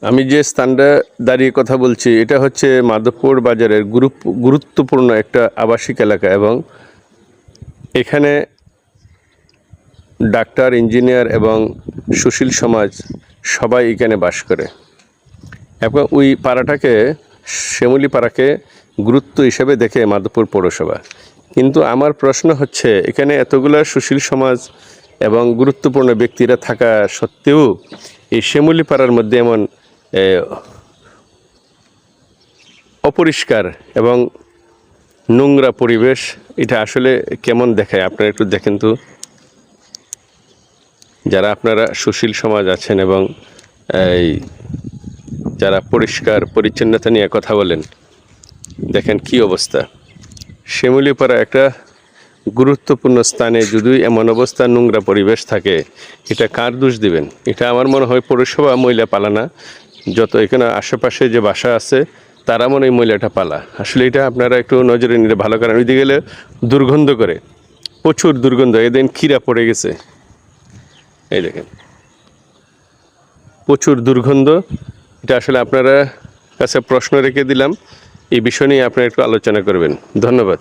আমি যে স্থানটা দাঁড়িয়ে কথা বলছি এটা হচ্ছে মাধবপুর বাজারের গুরুত্বপূর্ণ একটা আবাসিক এলাকা এবং এখানে ডাক্তার, ইঞ্জিনিয়ার এবং সুশীল সমাজ সবাই এখানে বাস করে এবং ওই পাড়াটাকে, শ্যামলী পাড়াকে গুরুত্ব হিসেবে দেখে মাধবপুর পৌরসভা। কিন্তু আমার প্রশ্ন হচ্ছে, এখানে এতগুলো সুশীল সমাজ এবং গুরুত্বপূর্ণ ব্যক্তিরা থাকা সত্ত্বেও এই শ্যামলী পাড়ার মধ্যে এমন অপরিষ্কার এবং নোংরা পরিবেশ, এটা আসলে কেমন দেখায়? আপনারা একটু দেখেন তো, যারা আপনারা সুশীল সমাজ আছেন এবং এই যারা পরিষ্কার পরিচ্ছন্নতা নিয়ে কথা বলেন, দেখেন কি অবস্থা। শ্যামলীপাড়া একটা গুরুত্বপূর্ণ স্থানে যদি এমন অবস্থা, নোংরা পরিবেশ থাকে, এটা কার দোষ দিবেন? এটা আমার মনে হয় পৌরসভা ময়লা পালানা, যত এখানে আশেপাশে যে বাসা আছে তারা মনে হয় ময়লাটা পালা। আসলে এটা আপনারা একটু নজরে নিলে ভালো, কারণ ওইদিকে গেলে দুর্গন্ধ করে, প্রচুর দুর্গন্ধ। এদিন খিরা পড়ে গেছে, এই দেখেন প্রচুর দুর্গন্ধ। এটা আসলে আপনারা কাছে প্রশ্ন রেখে দিলাম, এই বিষয় নিয়ে আপনারা একটু আলোচনা করবেন। ধন্যবাদ।